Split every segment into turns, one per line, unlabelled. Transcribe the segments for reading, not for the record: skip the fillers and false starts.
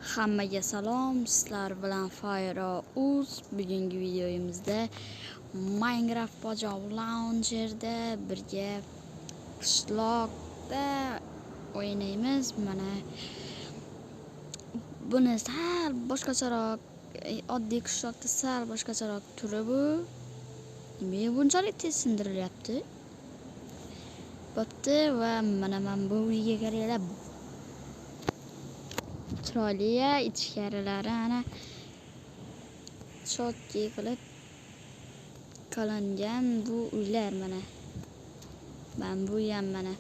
Hammaga salom, sizlar bilan Fayrouz. Bugungi videomizda Minecraft Pojoq Launcherda birga qishloqda o'ynaymiz. Mana buni sal boshqacharoq, oddiy qishloqda sal boshqacharoq turi bu. Nimaga bunchalik tez sindirilyapti? Bo'pti va mana bu uyga qaranglar. Chiroyli ichkarilari ana chotki qilib qilingan bu uylar mana. Bu ham mana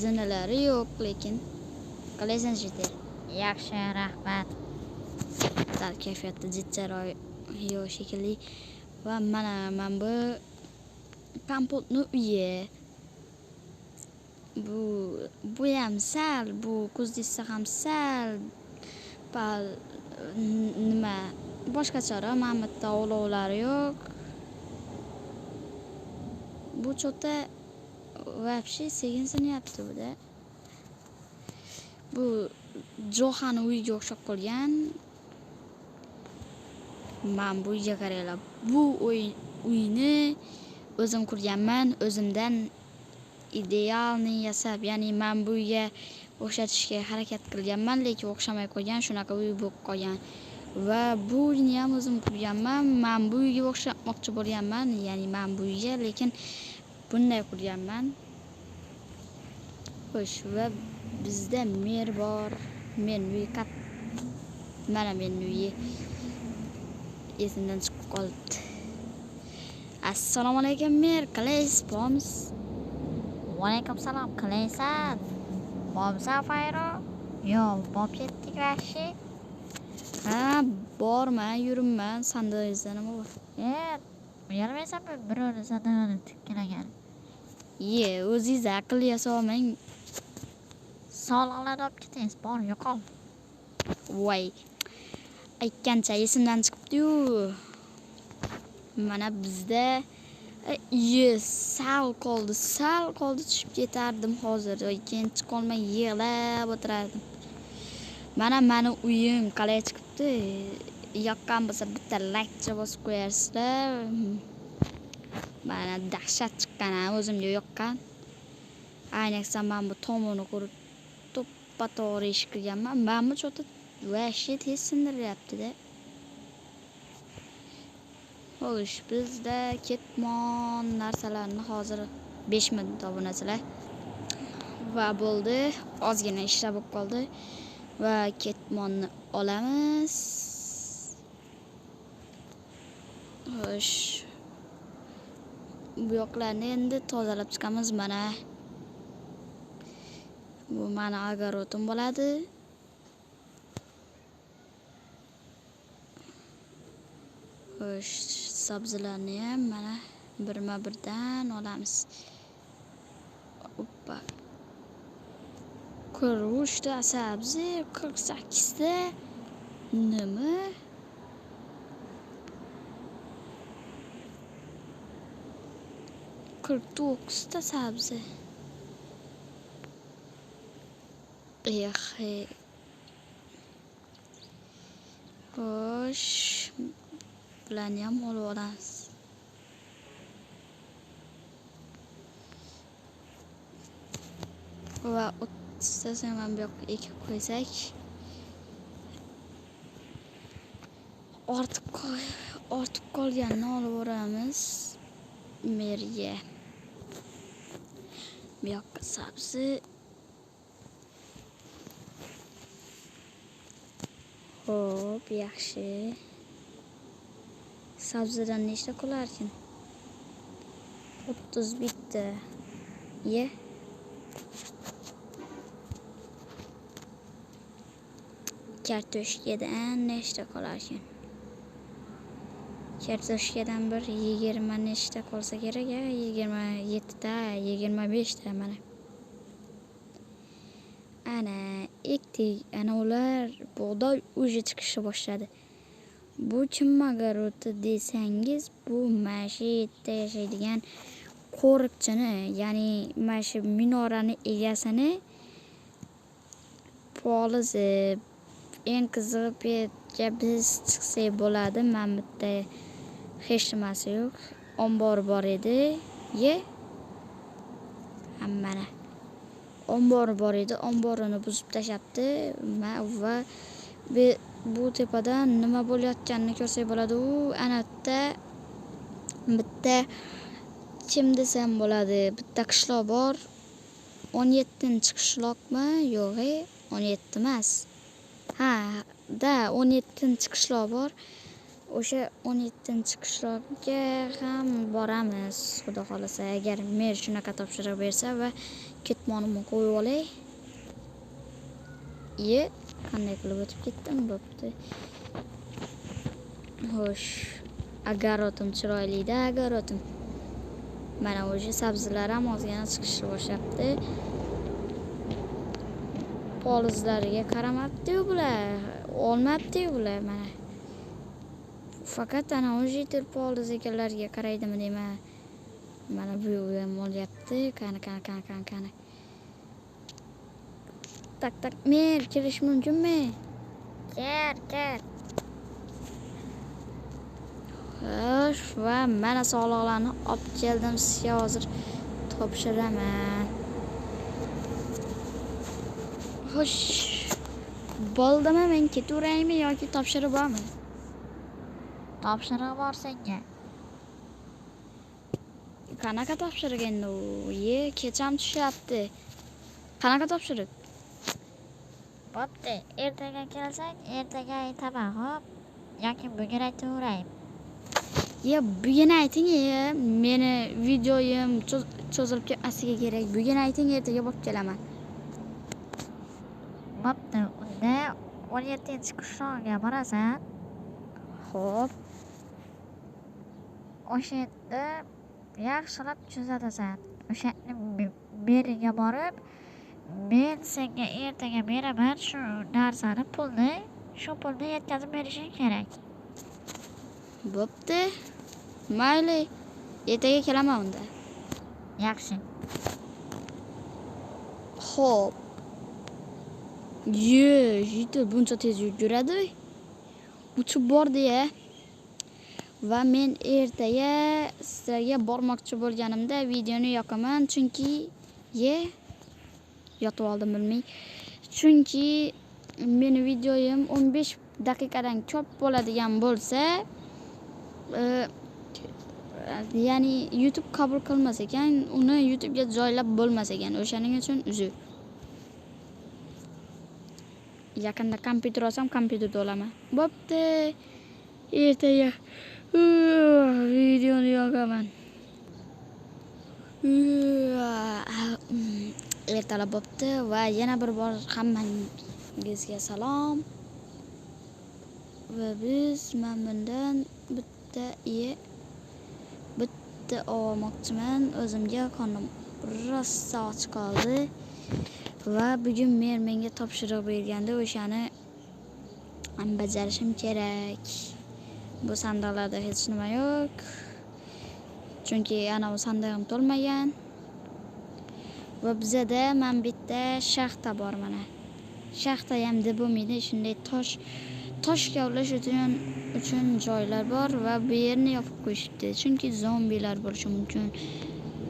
zinalari yo'q, lekin qalaysan shete.
Yaxshi, rahmat.
Sal kayfiyatda jiddiroq yo'q shekilli. Va mana bu kompotni uyi. Bu ham sal, bu ko'zdesa ham sal nima boshqacharoq. Mamutda olovlari yo'q. Bu chota вообще sekin sinyapti buda. Bu Johani uyiga o'xshab qolgan. Men bu uyga qaranglar. Bu uyni o'zim qurganman, o'zimdan idealni yasab, ya'ni men bu uyga o'xshatishga harakat qilganman, lekin o'xshamay qolgan, shunaqa uy bo'lib qolgan. Va bu uyni ham o'zim qurganman. Men bu uyga o'xshatmoqchi bo'lganman, ya'ni men bu uyga, lekin bunday qurganman. Xo'sh, va bizda mer bor. Men uyi mana men uyi esimdan chiqib qoldi. Assalomu alaykum mer, qalaysiz, bormiz?
Alaykum salom, qalaysan? Bormisan Fayro? Yo'q, borib ketdik vashi.
Ha, borman, yuribman. Sandag'ingizda nima bor?
Uyalmaysanmi birovni sandag'ini tikkalagan?
O'zingiz aql yasolmang.
Sog'liqlarni olib ketingiz, bor, yo'qol.
Voy. Aytgancha esimdan chiqibdi-yu. Mana bizda sal qoldi tushib ketardim hozir. Keyin chiqolmay yig'lab o'tirardim. Mana meni uyim qalay chiqibdi? Yoqqan bo'lsa bitta like bosib qo'yarsizlar. Mana dahshat chiqqan, o'zimga yoqqan. Ayniqsa men bu tomoni qurib to'ppa-to'g'ri ish qilganman. Men bu chota vashi tez sindirilyapti-da. Xo'sh, bizda ketmon narsalarni hozir 5000 obunasilar. Va bo'ldi, ozgina ishlar bo'lib qoldi. Va ketmonni olamiz. Xo'sh. Bu yoqlarni endi tozalab chiqamiz mana. Bu meni agarodim bo'ladi. Xo'sh, sabzilarni ham mana birma-birdan olamiz. Hoppa. 43 ta sabzi, 48 ta nima? ta sabzi. Xo'sh, bularni ham olib olamiz. Va 30 tasini ham bu yoqqa ekib qo'ysak, ortib qolganini olib boramiz merga. Bu yoqqa sabzi. Xo'p, yaxshi. Sabzidan nechta qolar ekan? 31 ta. Kartoshkadan nechta qolar ekan? Kartoshkadan bir 20 nechta qolsa kerak, 27 ta, 25 ta mana. Ana ekdik, ana ular bug'doy o'zi chiqishni boshladi. Bu kim magaroti desangiz, bu mana yerda yashaydigan qo'riqchini, ya'ni mana shu minorani egasini polizi eng qizig'i petga biz chiqsak bo'ladi. Men bitta hech nimasi yo'q. Ombor bor edi. Mana. Ombor bor edi. Omborini buzib tashlabdi. Va bu tepadan nima bo'layotganini ko'rsak bo'ladi. Ana bitta kim desam bo'ladi? Bitta qishloq bor. 17-qishloqmi? Yo'q, 17 emas. 17-qishloq bor. O'sha 17-qishloqqa ham boramiz, xudo xolasa. Agar mer shunaqa topshiriq bersa va ketmonimni qo'yib olay. Qanday qilib o'tib ketdim, bo'pti. Xo'sh, agarotim chiroyli-da, agarotim. Mana o'sha sabzilar ham ozgina chiqishni boshlabdi. Polizlariga qaramabdi-yu bular. Olmabdi-yu bular mana. Faqat ana o'sha yetir poliz ekanlarga qaraydimi deyman. Mana bu ham olyapti. Qani. Tak, mer kirish mumkinmi?
Kel.
Xo'sh, va mana sog'liqlarni olib keldim. Sizga hozir topshiraman. Xo'sh, bo'ldimi? Men ketaveraymi yoki topshiriq bormi?
Topshiriq bor senga.
Qanaqa topshiriq endi u? Kecham tushyapti. Qanaqa topshiriq?
Bo'pti, ertaga kelsang, ertaga aytaman, xo'p? Yoki bugun aytaveraymi?
Bugun ayting, meni videoyim cho'zilib ketmasligi kerak. Bugun ayting, ertaga borib kelaman.
Bo'pti, unda 17-qishloqqa borasan.
Xo'p.
O'sha yerda yaxshilab kuzatasan. O'shani beriga borib, men senga ertaga beraman shu narsani pulni, shu pulni yetkazib berishing kerak.
Bo'pti. Mayli. Ertaga kelaman unda.
Yaxshi.
Xo'p. Yeydi, buncha tez yuradi. Uchib bordi-ya. Va men ertaga sizlarga bormoqchi bo'lganimda videoni yoqaman, chunki yotib oldim bilmay. Chunki meni videoyim 15 daqiqadan ko'p bo'ladigan bo'lsa, ya'ni YouTube qabul qilmas ekan, uni YouTube'ga joylab bo'lmas ekan. O'shaning uchun uzr. Yaqinda kompyuter olsam, kompyuterda olaman. Bo'pti. Ertaga videoni yoqaman. Ertalab bo'pti va yana bir bor hammangizga salom. Va men bundan bitta olmoqchiman. O'zimga qornim rosa och qoldi. Va bugun menga topshiriq berganda o'shani bajarishim kerak. Bu sandiqlarda hech nima yo'q. Chunki ana u sandig'im to'lmagan. Va bizada men bitta shaxta bor mana. Shaxta ham deb bo'lmaydi, shunday tosh kavlash uchun joylar bor va bu yerni yopib qo'yishibdi. Chunki zombilar bo'lishi mumkin.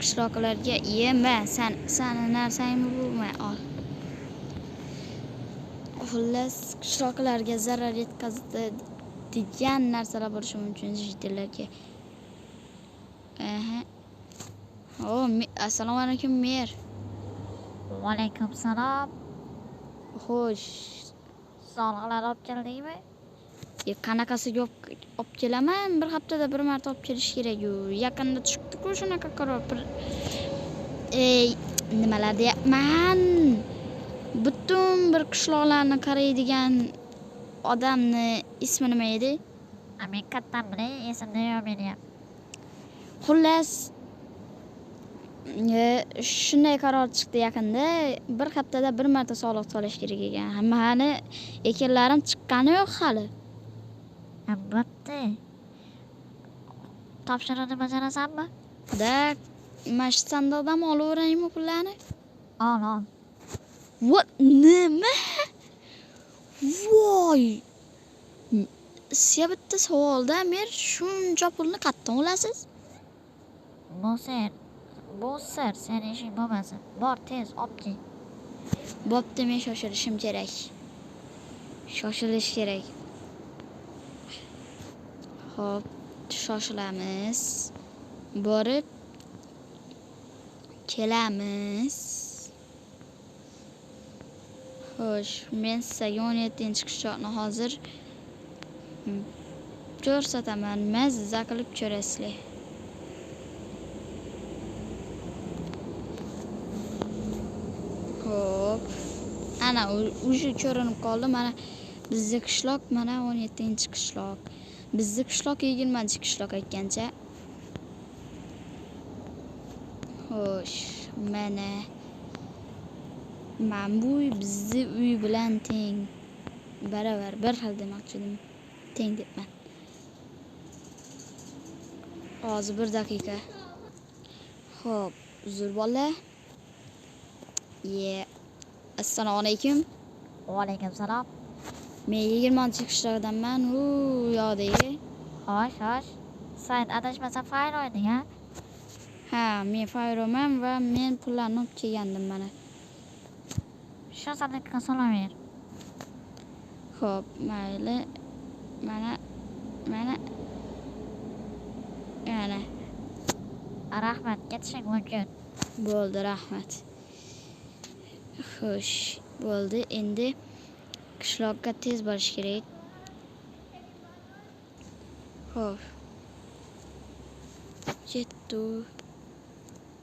Qishloqlarga yema, sani narsangni bo'lmay ol. Xullas, qishloqlarga zarar yetkazadigan narsalar bo'lishi mumkin jiddilarga. Assalomu alaykum, mer.
Va alaykum salom.
Xo'sh,
Sog'liqlar olib keldingmi?
Qanaqasiga olib kelaman? Bir haftada bir marta olib kelish kerak-ku. Yaqinda chiqdi-ku shunaqa qaror. Nimalar deyapman? Butun bir qishloqlarni qaraydigan odamni ismi nima edi?
Men qayerdan bilay, esimda yo'q meni ham.
Xullas, shunday qaror chiqdi yaqinda. Bir haftada bir marta sog'liq solish kerak ekan. Hammani ekinlarim chiqqani yo'q hali.
Bo'pti. Topshiriqni bajarasanmi?
Mana shu sandiqdan olaveraymi pullarni?
Ol.
What? Nima? Voy, Voy. Sizga bitta savolda, men shuncha pulni qayerdan olasiz?
Bu sir, seni ishing bo'lmasin. Bor, tez olib kel.
Bo'pti, men shoshilishim kerak. Shoshilish kerak. Hop, shoshilamiz. Borib kelamiz. Xo'sh, men sizga 17-qishloqni hozir ko'rsataman. Mazza qilib ko'rasizlar. Hop. Ana o'sha ko'rinib qoldi. Mana bizning qishloq, mana 17-qishloq. Bizning qishloq 20-qishloq aytgancha. Xo'sh, mana bu uy bizning uy bilan teng. Baravar, bir xil demoqchi edim. Teng debman. Hozir 1 daqiqa. Xo'p, uzr bola. Assalomu alaykum.
Va alaykum salom.
Men 20-qishloqdanman. U yoqdagi.
Xo'sh. Sen adashmasam fayl o'yding, ha?
Ha, men Fayroman va men pullarni olib kelgandim mana.
Shu sandiqqa solaver.
Xo'p, mayli. Mana.
Rahmat, ketishing mumkin.
Bo'ldi, rahmat. Xo'sh, bo'ldi. Endi qishloqqa tez borish kerak. Xo'p.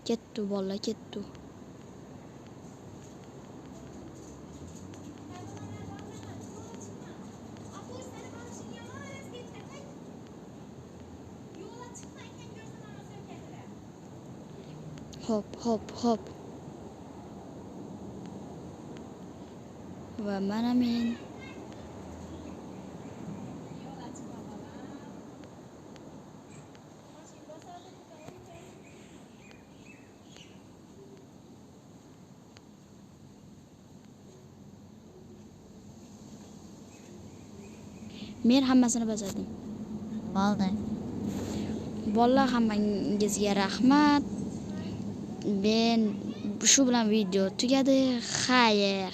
Ketdi bola, ketdi. Hop. Va mana men hammasini bajardim.
Bo'ldi.
Bolalar, hammangizga rahmat. Men shu bilan video tugadi. Xayr.